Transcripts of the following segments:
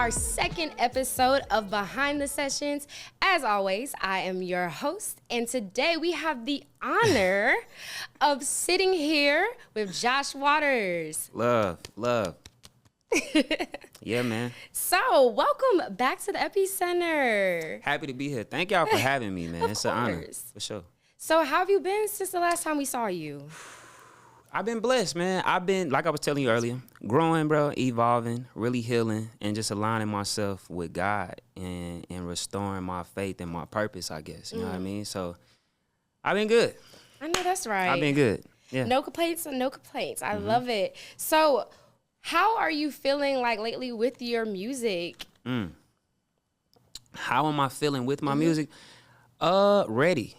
our second episode of Behind the Sessions. As always, I am your host, and today we have the honor of sitting here with Josh Waters. Love. Yeah, man. So, welcome back to the Epicenter. Happy to be here. Thank y'all for having me, man. It's an honor, for sure. So, how have you been since the last time we saw you? I've been blessed, man. I've been, like I was telling you earlier, growing, bro, evolving, really healing, and just aligning myself with God and restoring my faith and my purpose, I guess. You know what I mean? So, I've been good. I know that's right. I've been good. Yeah. No complaints. I love it. So, how are you feeling like lately with your music? How am I feeling with my music? Ready.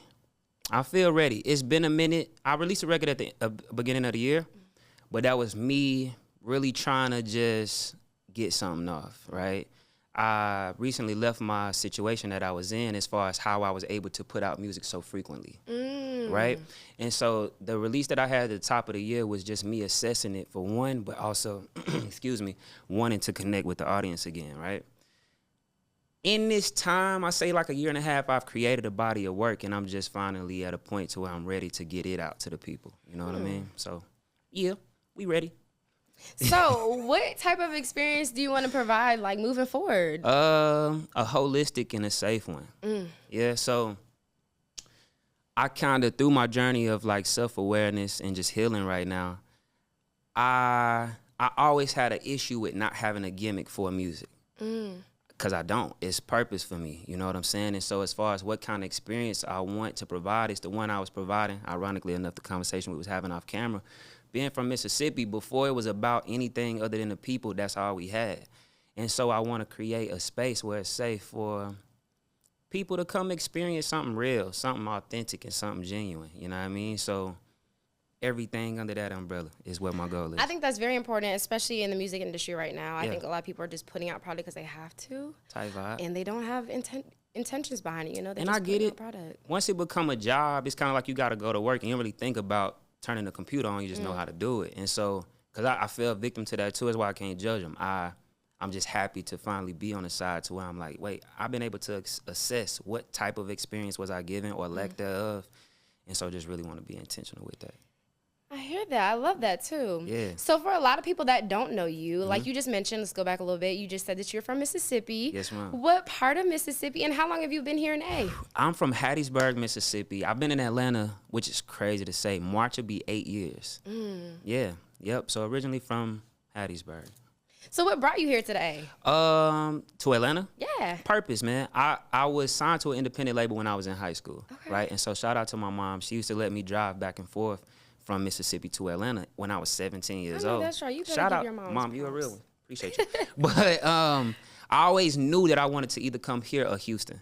I feel ready. It's been a minute. I released a record at the beginning of the year, but that was me really trying to just get something off, right? I recently left my situation that I was in as far as how I was able to put out music so frequently, right? And so the release that I had at the top of the year was just me assessing it for one, but also, wanting to connect with the audience again, right? In this time, I say like a year and a half, I've created a body of work, and I'm just finally at a point to where I'm ready to get it out to the people. You know what I mean? So, yeah, we ready. So, what type of experience do you want to provide, like, moving forward? A holistic and a safe one. Yeah, so I kind of, through my journey of, like, self-awareness and just healing right now, I always had an issue with not having a gimmick for music. Because I don't. It's purpose for me. You know what I'm saying? And so as far as what kind of experience I want to provide, it's the one I was providing. Ironically enough, the conversation we was having off camera. Being from Mississippi, before it was about anything other than the people, that's all we had. And so I want to create a space where it's safe for people to come experience something real, something authentic, and something genuine. You know what I mean? So everything under that umbrella is what my goal is. I think that's very important, especially in the music industry right now. I think a lot of people are just putting out product because they have to. Type vibe. And they don't have intentions behind it, you know? And I get it. Once it become a job, it's kind of like you got to go to work and you don't really think about turning the computer on. You just know how to do it. And so, because I fell victim to that too, that's why I can't judge them. I'm just happy to finally be on the side to where I'm like, wait, I've been able to assess what type of experience was I given or lack thereof. And so just really want to be intentional with that. I hear that. I love that too. Yeah. So for a lot of people that don't know you, like you just mentioned, let's go back a little bit. You just said that you're from Mississippi. Yes, ma'am. What part of Mississippi, and how long have you been here in A? I'm from Hattiesburg, Mississippi. I've been in Atlanta, which is crazy to say. March will be 8 years. Yeah. Yep. So originally from Hattiesburg. So what brought you here today? To Atlanta? Yeah. Purpose, man. I was signed to an independent label when I was in high school, right? And so shout out to my mom. She used to let me drive back and forth from Mississippi to Atlanta when I was 17 years old. That's right. You better Shout give out, your Mom, you a real one. Appreciate you. But I always knew that I wanted to either come here or Houston.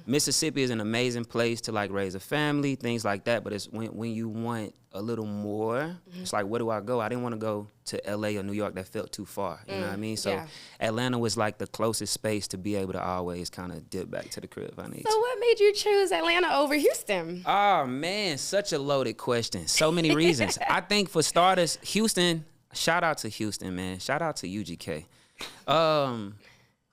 Mississippi is an amazing place to like raise a family, things like that. But it's when you want a little more, it's like, where do I go? I didn't want to go to LA or New York. That felt too far. You know what I mean? So Atlanta was like the closest space to be able to always kind of dip back to the crib if I need to. So what made you choose Atlanta over Houston? Oh, man, such a loaded question. So many reasons. I think for starters, Houston, shout out to Houston, man. Shout out to UGK.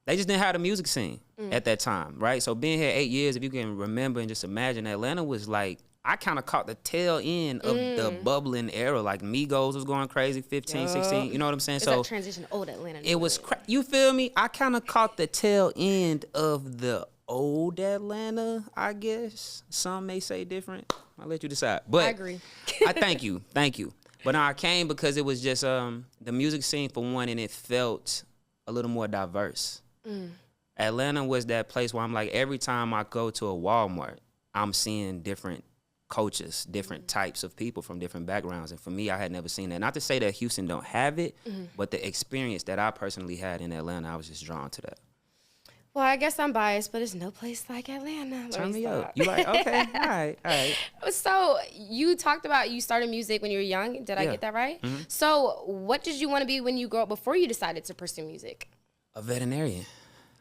They just didn't have the music scene at that time, right? So being here 8 years, if you can remember and just imagine, Atlanta was like, I kind of caught the tail end of the bubbling era. Like Migos was going crazy, 15, 16, you know what I'm saying? It's so that transition old Atlanta. It was, you feel me? I kind of caught the tail end of the old Atlanta, I guess. Some may say different. I'll let you decide. But I agree. I thank you. But no, I came because it was just the music scene for one, and it felt a little more diverse. Atlanta was that place where I'm like, every time I go to a Walmart, I'm seeing different cultures, different types of people from different backgrounds. And for me, I had never seen that. Not to say that Houston don't have it, but the experience that I personally had in Atlanta, I was just drawn to that. Well, I guess I'm biased, but there's no place like Atlanta. Turn me up. You like, okay, all right. So you talked about you started music when you were young. Did I get that right? So what did you want to be when you grew up before you decided to pursue music? A veterinarian.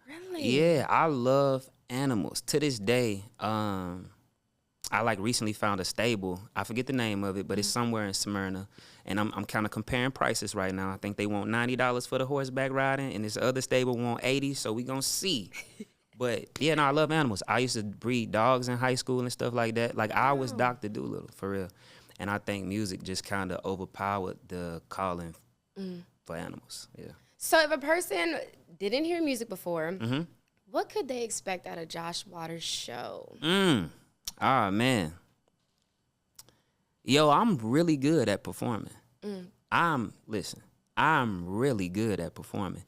Really? Yeah, I love animals. To this day, I like recently found a stable. I forget the name of it, but it's somewhere in Smyrna. And I'm kind of comparing prices right now. I think they want $90 for the horseback riding, and this other stable want $80. So we gonna see. But yeah, no, I love animals. I used to breed dogs in high school and stuff like that. Like I was Dr. Doolittle for real. And I think music just kind of overpowered the calling for animals. Yeah. So if a person didn't hear music before, what could they expect at a Josh Waters show? Ah, man. Yo, I'm really good at performing. I'm really good at performing.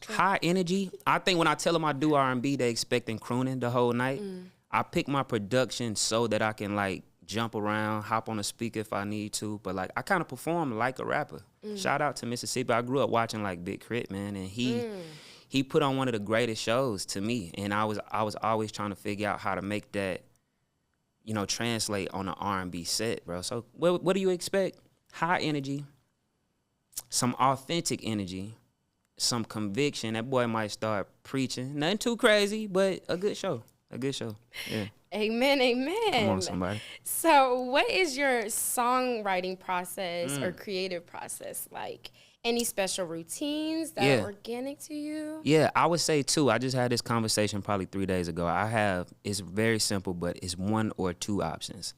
High energy. I think when I tell them I do R&B, they expecting crooning the whole night. I pick my production so that I can like jump around, hop on a speaker if I need to. But like I kind of perform like a rapper. Shout out to Mississippi. I grew up watching like Big Crit, man, and he put on one of the greatest shows to me. And I was always trying to figure out how to make that, you know, translate on an R&B set, bro. So what do you expect? High energy, some authentic energy, some conviction. That boy might start preaching. Nothing too crazy, but a good show. A good show. Yeah. Amen, amen. Come on, somebody. So what is your songwriting process or creative process like? Any special routines that are organic to you? Yeah, I would say too. I just had this conversation probably 3 days ago. It's very simple, but it's one or two options.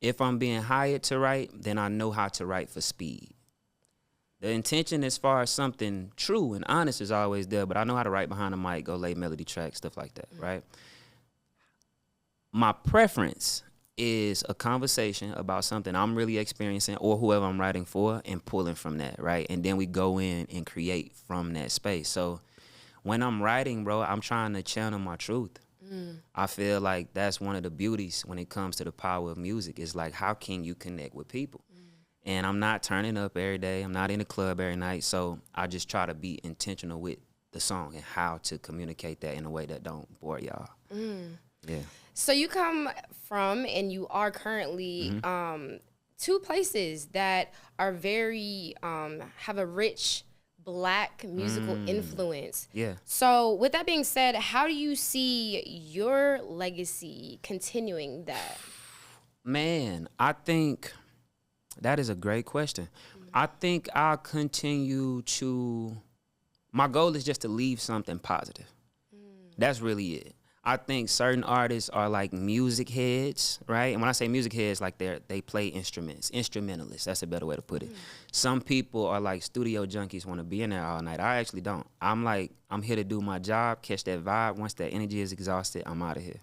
If I'm being hired to write, then I know how to write for speed. The intention as far as something true and honest is always there, but I know how to write behind the mic, go lay melody tracks, stuff like that, right? My preference is a conversation about something I'm really experiencing or whoever I'm writing for and pulling from that, right? And then we go in and create from that space. So when I'm writing, bro, I'm trying to channel my truth. I feel like that's one of the beauties when it comes to the power of music. Is like, how can you connect with people? And I'm not turning up every day. I'm not in the club every night. So I just try to be intentional with the song and how to communicate that in a way that don't bore y'all. Yeah. So you come from, and you are currently, two places that are very, have a rich Black musical influence. Yeah. So with that being said, how do you see your legacy continuing that? Man, I think that is a great question. I think I'll continue to, my goal is just to leave something positive. That's really it. I think certain artists are like music heads, right? And when I say music heads, like they play instruments, instrumentalists. That's a better way to put it. Some people are like studio junkies, want to be in there all night. I actually don't. I'm here to do my job, catch that vibe. Once that energy is exhausted, I'm out of here,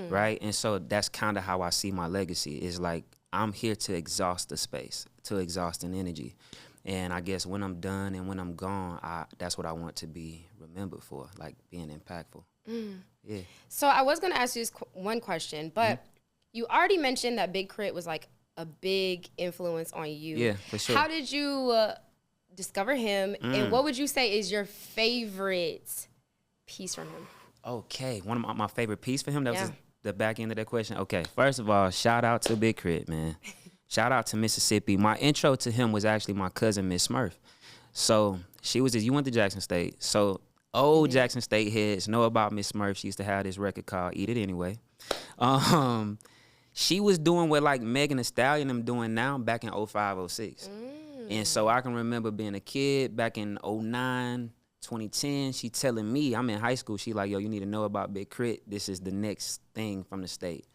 right? And so that's kind of how I see my legacy. Is like I'm here to exhaust the space, to exhaust an energy. And I guess when I'm done and when I'm gone, that's what I want to be remembered for, like being impactful. Yeah. So I was going to ask you this one question, but you already mentioned that Big Crit was like a big influence on you. Yeah, for sure. How did you discover him, and what would you say is your favorite piece from him? Okay, one of my favorite piece for him, that was the back end of that question. Okay, first of all, shout out to Big Crit, man. Shout out to Mississippi. My intro to him was actually my cousin, Miss Smurf. So you went to Jackson State. So old Jackson State heads know about Miss Smurf. She used to have this record called Eat It Anyway. She was doing what like Megan Thee Stallion them doing now back in 05, 06. And so I can remember being a kid back in 09, 2010. She telling me, I'm in high school, she like, yo, you need to know about Big Crit. This is the next thing from the state.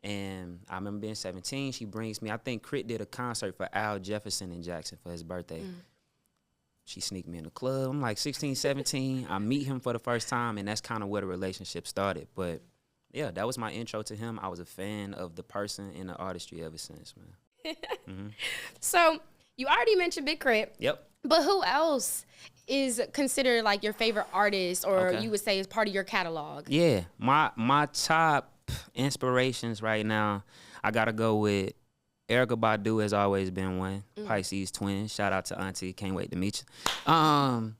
And I remember being 17, she brings me, I think Crit did a concert for Al Jefferson in Jackson for his birthday. She sneaked me in the club. I'm like 16, 17. I meet him for the first time, and that's kind of where the relationship started. But yeah, that was my intro to him. I was a fan of the person and the artistry ever since, man. So you already mentioned Big Crit. Yep. But who else is considered like your favorite artist, or you would say is part of your catalog? Yeah, my top inspirations right now, I gotta go with Erykah Badu. Has always been one. Pisces twin. Shout out to Auntie. Can't wait to meet you. I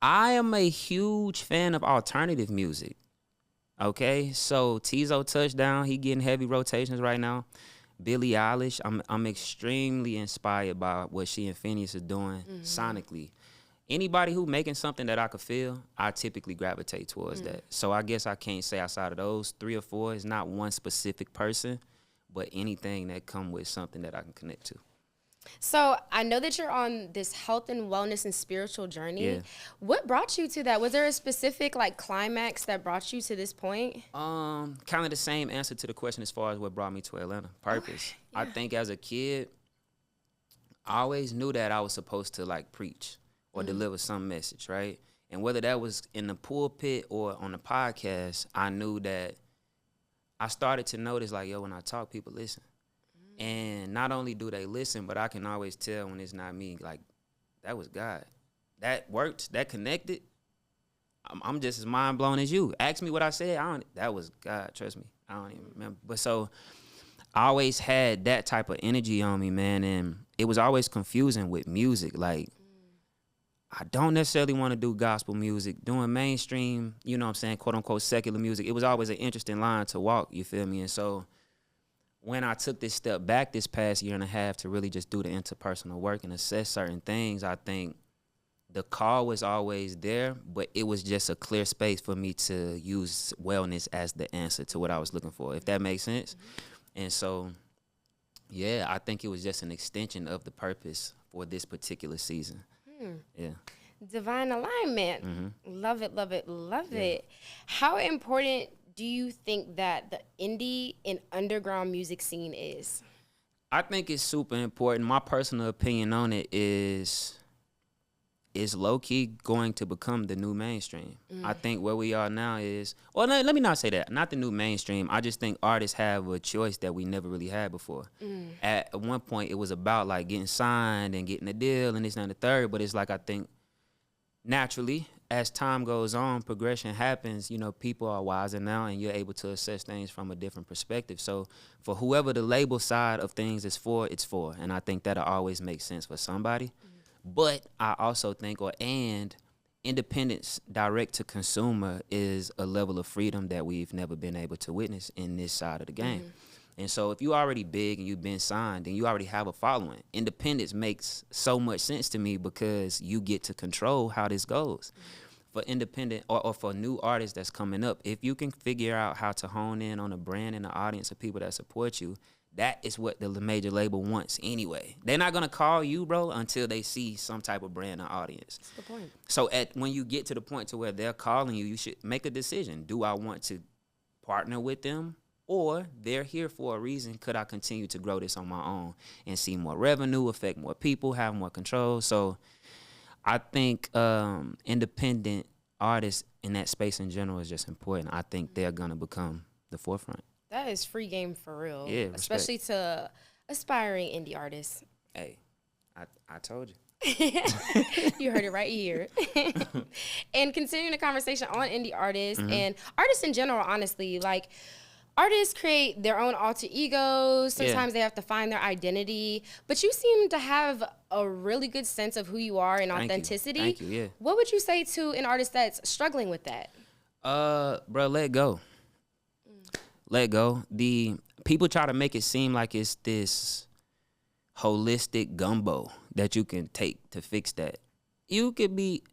am a huge fan of alternative music. Okay, so Tizo Touchdown, he getting heavy rotations right now. Billie Eilish, I'm extremely inspired by what she and Phineas are doing sonically. anybody who making something that I could feel, I typically gravitate towards that. So I guess I can't say outside of those 3 or 4, it's not one specific person, but anything that come with something that I can connect to. So I know that you're on this health and wellness and spiritual journey. Yeah. What brought you to that? Was there a specific like climax that brought you to this point? Kind of the same answer to the question as far as what brought me to Atlanta. Purpose. Okay, yeah. I think as a kid, I always knew that I was supposed to like preach or deliver some message, right? And whether that was in the pulpit or on the podcast, I knew that I started to notice like, yo, when I talk, people listen. And not only do they listen, but I can always tell when it's not me. Like, that was God. That worked. That connected. I'm just as mind blown as you. Ask me what I said. That was God. Trust me. I don't even remember. But so I always had that type of energy on me, man. And it was always confusing with music. Like, I don't necessarily want to do gospel music. Doing mainstream, you know what I'm saying, quote unquote secular music. It was always an interesting line to walk. You feel me? And so when I took this step back this past year and a half to really just do the interpersonal work and assess certain things, I think the call was always there, but it was just a clear space for me to use wellness as the answer to what I was looking for, if that makes sense. And so, yeah, I think it was just an extension of the purpose for this particular season. Yeah. Divine alignment. Love it, love it, love it. How important do you think that the indie and underground music scene is? I think it's super important. My personal opinion on it is low-key going to become the new mainstream. I think where we are now is, well, let me not say that, not the new mainstream. I just think artists have a choice that we never really had before. At one point, it was about like getting signed and getting a deal and this and the third, but it's like I think naturally, as time goes on, progression happens, you know, people are wiser now and you're able to assess things from a different perspective. So for whoever the label side of things is for, it's for. And I think that'll always make sense for somebody. But I also think, independence direct to consumer is a level of freedom that we've never been able to witness in this side of the game. And so if you already big and you've been signed and you already have a following, independence makes so much sense to me because you get to control how this goes. For independent or for new artists that's coming up, if you can figure out how to hone in on a brand and an audience of people that support you, that is what the major label wants anyway. They're not going to call you, bro, until they see some type of brand or audience. That's the point. So when you get to the point to where they're calling you, you should make a decision. Do I want to partner with them? Or they're here for a reason. Could I continue to grow this on my own and see more revenue, affect more people, have more control? So I think independent artists in that space in general is just important. I think they're going to become the forefront. That is free game for real. Yeah, respect. Especially to aspiring indie artists. Hey, I told you. You heard it right here. And continuing the conversation on indie artists and artists in general, honestly, like artists create their own alter egos. Sometimes they have to find their identity. But you seem to have a really good sense of who you are and authenticity. Thank you, yeah. What would you say to an artist that's struggling with that? Bro, let go. Let go. The people try to make it seem like it's this holistic gumbo that you can take to fix that. You could be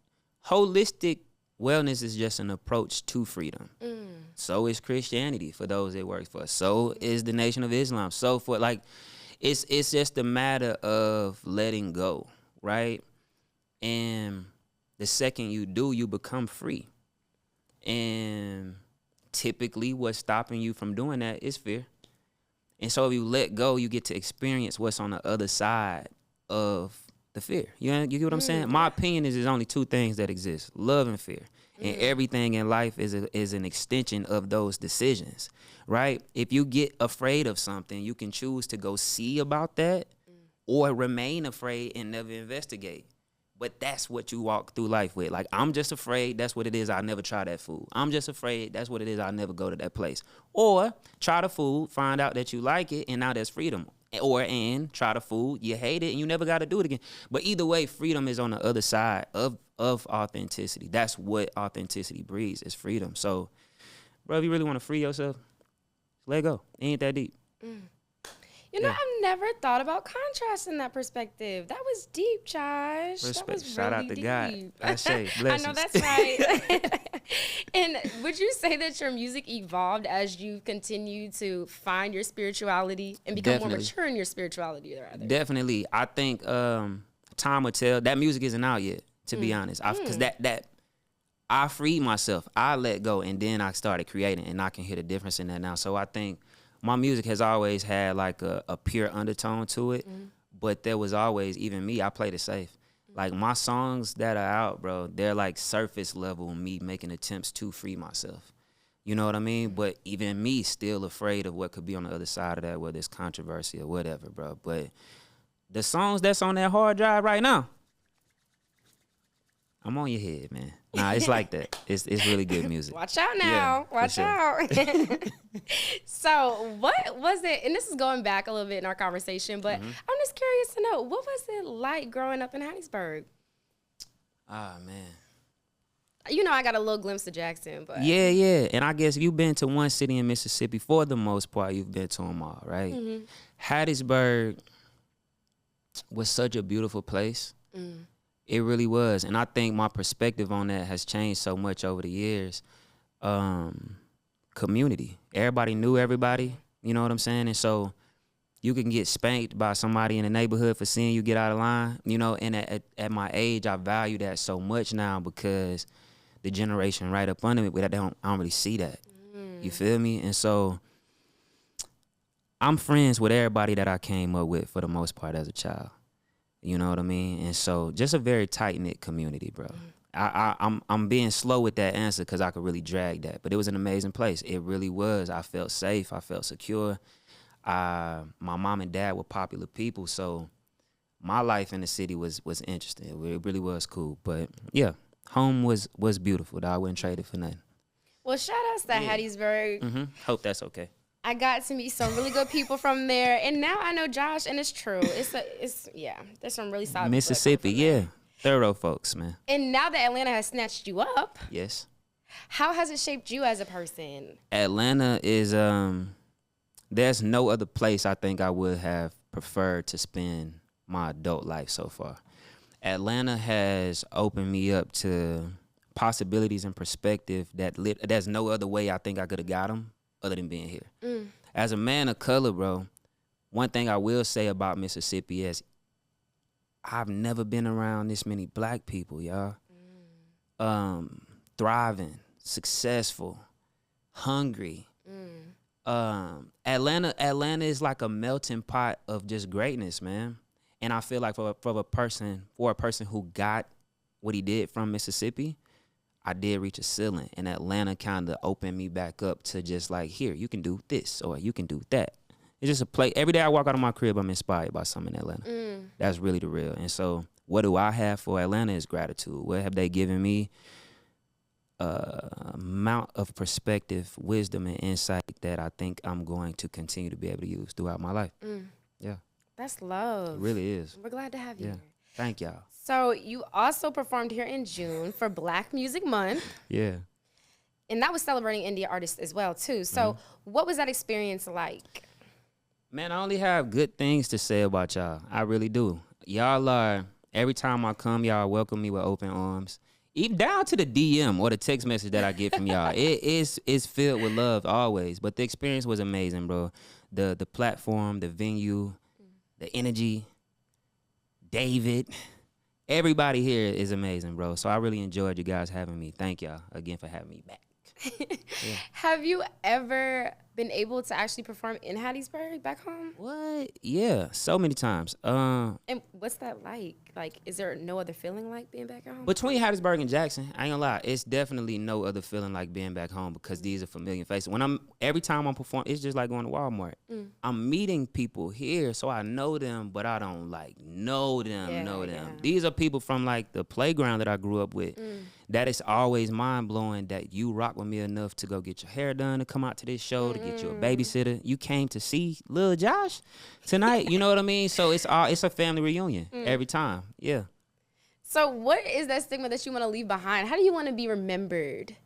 holistic. Wellness is just an approach to freedom. So is Christianity for those it works for. So is the Nation of Islam. So for like, it's just a matter of letting go, right? And the second you do, you become free. And typically what's stopping you from doing that is fear. And so if you let go, you get to experience what's on the other side of the fear. You get what I'm saying? My opinion is there's only two things that exist, love and fear. And everything in life is an extension of those decisions, right? If you get afraid of something, you can choose to go see about that or remain afraid and never investigate. But that's what you walk through life with. Like, I'm just afraid. That's what it is. I'll never try that food. I'm just afraid. That's what it is. I'll never go to that place. Or try the food, find out that you like it, and now there's freedom. And try the food, you hate it, and you never got to do it again. But either way, freedom is on the other side of authenticity. That's what authenticity breeds, is freedom. So, bro, if you really want to free yourself, let go. It ain't that deep. You know, I've never thought about contrast in that perspective. That was deep, Josh. Respect. That was Shout really out to deep. God. I say I blessings. know that's right. And would you say that your music evolved as you continued to find your spirituality and become more mature in your spirituality, rather? Definitely. I think time will tell. That music isn't out yet, to be honest. Because that I freed myself. I let go, and then I started creating, and I can hear the difference in that now. So I think my music has always had like a pure undertone to it, but there was always, even me, I played it safe. Like my songs that are out, bro, they're like surface level me making attempts to free myself. You know what I mean? But even me still afraid of what could be on the other side of that, whether it's controversy or whatever, bro. But the songs that's on that hard drive right now, I'm on your head, man. Nah, it's like that. It's really good music. Watch out now. Yeah, Watch out. So what was it, and this is going back a little bit in our conversation, but I'm just curious to know, what was it like growing up in Hattiesburg? Ah, man. You know, I got a little glimpse of Jackson, but. Yeah. And I guess if you've been to one city in Mississippi, for the most part, you've been to them all, right? Hattiesburg was such a beautiful place. It really was. And I think my perspective on that has changed so much over the years. Community. Everybody knew everybody. You know what I'm saying? And so you can get spanked by somebody in the neighborhood for seeing you get out of line. You know, and at my age, I value that so much now because the generation right up under me, I don't really see that. You feel me? And so I'm friends with everybody that I came up with for the most part as a child. You know what I mean? And so just a very tight-knit community, bro. I'm being slow with that answer because I could really drag that. But it was an amazing place. It really was. I felt safe. I felt secure. My mom and dad were popular people, so my life in the city was interesting. It really was cool. But, yeah, home was beautiful, though. I wouldn't trade it for nothing. Well, shout outs to Hattiesburg. Hope that's okay. I got to meet some really good people from there, and now I know Josh, and it's true. There's some really solid Mississippi, yeah, thorough folks, man. And now that Atlanta has snatched you up, yes, how has it shaped you as a person? Atlanta is there's no other place I think I would have preferred to spend my adult life so far. Atlanta has opened me up to possibilities and perspective there's no other way I think I could have got them other than being here. As a man of color, bro, one thing I will say about Mississippi is I've never been around this many black people, y'all. Thriving, successful, hungry. Atlanta is like a melting pot of just greatness, man. And I feel like for a person who got what he did from Mississippi, I did reach a ceiling, and Atlanta kind of opened me back up to just like, here, you can do this or you can do that. It's just a play. Every day I walk out of my crib, I'm inspired by something in Atlanta. That's really the real. And so what do I have for Atlanta is gratitude. What have they given me? Amount of perspective, wisdom, and insight that I think I'm going to continue to be able to use throughout my life. Yeah. That's love. It really is. We're glad to have you here. Thank y'all. So you also performed here in June for Black Music Month. Yeah. And that was celebrating indie artists as well, too. So what was that experience like? Man, I only have good things to say about y'all. I really do. Y'all are, every time I come, y'all welcome me with open arms. Even down to the DM or the text message that I get from y'all. It's filled with love always. But the experience was amazing, bro. The platform, the venue, the energy, David, everybody here is amazing, bro. So I really enjoyed you guys having me. Thank y'all again for having me back. Yeah. Have you ever been able to actually perform in Hattiesburg back home? What? Yeah, so many times. And what's that like? Like, is there no other feeling like being back at home? Between Hattiesburg and Jackson, I ain't gonna lie, it's definitely no other feeling like being back home because these are familiar faces. Every time I'm performing, it's just like going to Walmart. I'm meeting people here, so I know them, but I don't like know them. Yeah. These are people from like the playground that I grew up with. That is always mind blowing that you rock with me enough to go get your hair done, to come out to this show, to get you a babysitter. You came to see Lil Josh tonight. You know what I mean? So it's a family reunion every time. Yeah. So what is that stigma that you want to leave behind? How do you want to be remembered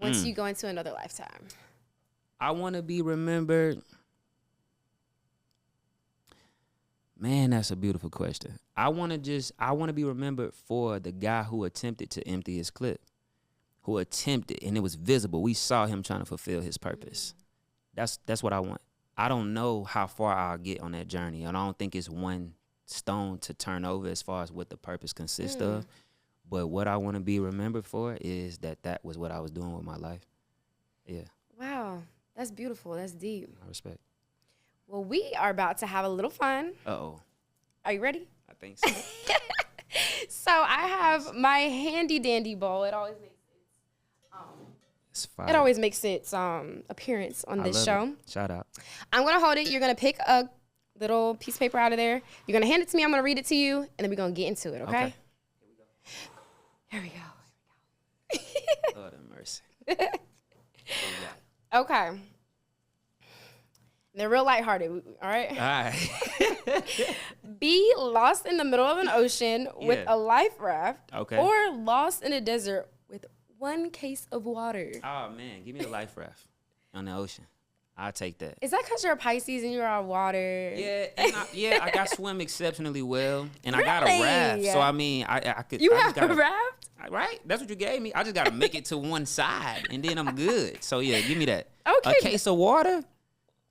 once you go into another lifetime? I want to be remembered Man, that's a beautiful question. I want to be remembered for the guy who attempted to empty his clip, who attempted, and it was visible. We saw him trying to fulfill his purpose. That's what I want. I don't know how far I'll get on that journey. And I don't think it's one stone to turn over as far as what the purpose consists of. But what I want to be remembered for is that was what I was doing with my life. Yeah. Wow. That's beautiful. That's deep. I respect. Well, we are about to have a little fun. Uh-oh. Are you ready? I think so. So I have my handy dandy bowl. It always makes its appearance on this show. It. Shout out. I'm gonna hold it. You're gonna pick a little piece of paper out of there. You're gonna hand it to me. I'm gonna read it to you, and then we're gonna get into it. Okay? Here we go. Lord have mercy. Okay. They're real lighthearted, all right? All right. Be lost in the middle of an ocean with a life raft, or lost in a desert with one case of water. Oh, man. Give me the life raft on the ocean. I'll take that. Is that because you're a Pisces and you're on water? Yeah, I got swim exceptionally well, and I got a raft. So, I mean, I could. You have a raft? Right? That's what you gave me. I just got to make it to one side, and then I'm good. So, yeah, give me that. Okay. A case of water?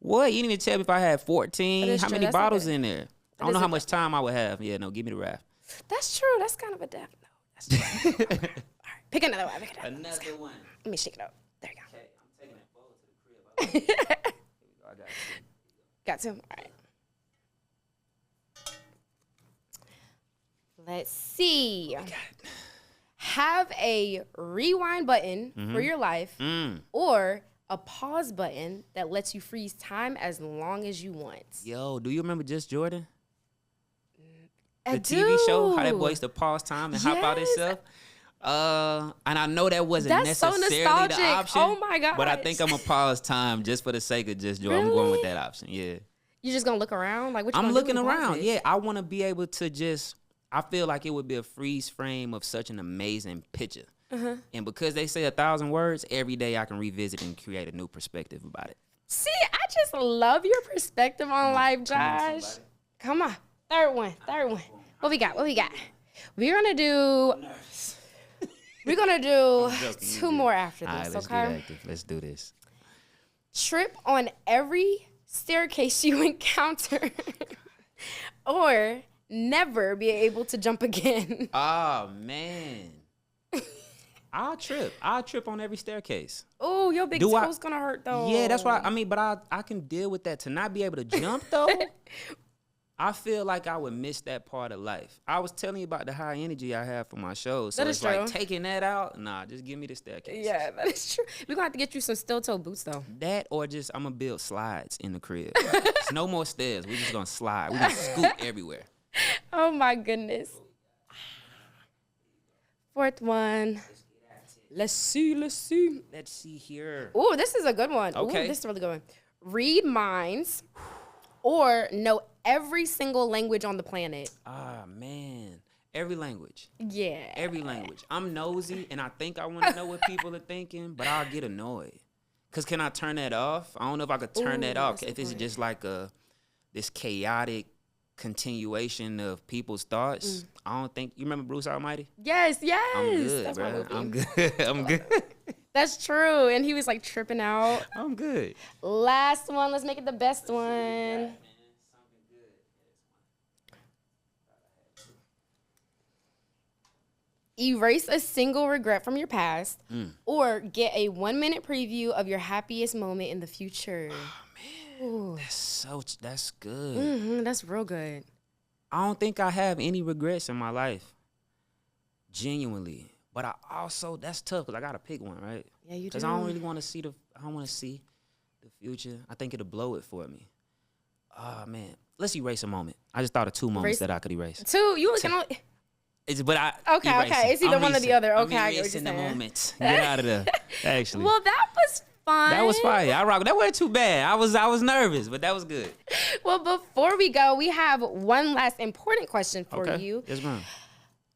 What? You didn't even tell me if I had 14. How many bottles in there? I don't know how much time I would have. Yeah, no, give me the raft. That's true. That's kind of a death. No, that's true. All right, pick another one. Another one. Let me shake it up. There you go. Okay, I'm taking that bowl to the crib. Here we go. I got two. Got two? All right. Let's see. Have a rewind button for your life or a pause button that lets you freeze time as long as you want. Yo, do you remember Just Jordan? The TV show, how that boy used to pause time and hop out himself. And I know that wasn't necessarily the option. Oh my God. But I think I'm gonna pause time just for the sake of Just Jordan. Really? I'm going with that option. Yeah. You just gonna look around? Like what you I'm looking around. It? Yeah. I wanna be able to just, I feel like it would be a freeze frame of such an amazing picture. And because they say 1,000 words, every day I can revisit and create a new perspective about it. See, I just love your perspective on life, Josh. Come on. Third one. What we got? We're gonna do two more after this, okay? Let's do this. Trip on every staircase you encounter or never be able to jump again. Oh, man. I'll trip on every staircase. Oh, your big toe's gonna hurt though. Yeah, that's why. I mean, but I can deal with that. To not be able to jump though, I feel like I would miss that part of life. I was telling you about the high energy I have for my shows. So it's like taking that out. Nah, just give me the staircase. Yeah, that is true. We're gonna have to get you some steel toe boots though. That or just I'm gonna build slides in the crib. There's no more stairs. We're just gonna slide. We're gonna scoot everywhere. Oh my goodness. Fourth one. Let's see here. Ooh, this is a good one. Okay. Ooh, this is a really good one. Read minds or know every single language on the planet. Ah, man. Every language. Yeah. Every language. I'm nosy, and I think I want to know what people are thinking, but I'll get annoyed. Because can I turn that off? I don't know if I could turn that off. If it's just like this chaotic continuation of people's thoughts. I don't think you remember Bruce Almighty. Yes. I'm good, that's bro. my movie. I'm good. That's true, and he was like tripping out. I'm good. Last one. Let's make it the best one. Erase a single regret from your past, or get a 1-minute preview of your happiest moment in the future. Ooh. That's good. That's real good. I don't think I have any regrets in my life, genuinely. But I also, that's tough because I gotta pick one, right? Yeah, you do. Because I don't really want to see the future. I think it'll blow it for me. Oh man, let's erase a moment. I just thought of two moments that I could erase. Two? You can only. Okay. It's either one or the other. Okay, I'm erasing the moment. Get out of there. Actually. Well, that was fun. That was fire. I rock. That wasn't too bad. I was nervous, but that was good. Well, before we go, we have one last important question for you. Yes, ma'am.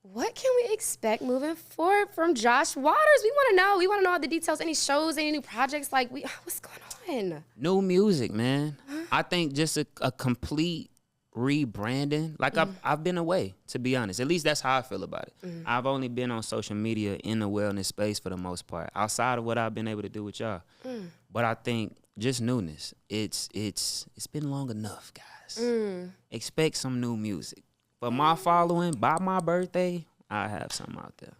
What can we expect moving forward from Josh Waters? We want to know. We want to know all the details. Any shows, any new projects? What's going on? New music, man. I think just a complete rebranding. Like I've been away, to be honest. At least that's how I feel about it. I've only been on social media in the wellness space for the most part, outside of what I've been able to do with y'all. But I think just newness. It's been long enough, guys. Expect some new music. For my following, by my birthday, I have something out there.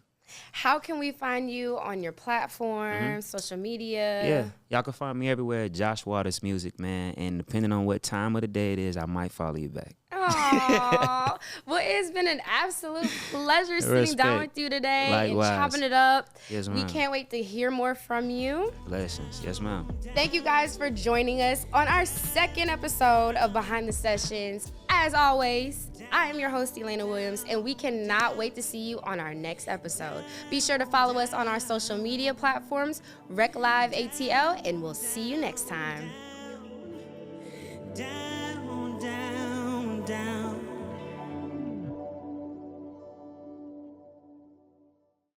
How can we find you on your platform, social media? Yeah, y'all can find me everywhere at Josh Waters Music, man. And depending on what time of the day it is, I might follow you back. Aww. Well, it's been an absolute pleasure sitting down with you today. Likewise. And chopping it up. Yes, ma'am. We can't wait to hear more from you. Blessings. Yes, ma'am. Thank you guys for joining us on our second episode of Behind the Sessions. As always, I am your host, Elena Williams, and we cannot wait to see you on our next episode. Be sure to follow us on our social media platforms, Rec Live ATL, and we'll see you next time. Down, down, down.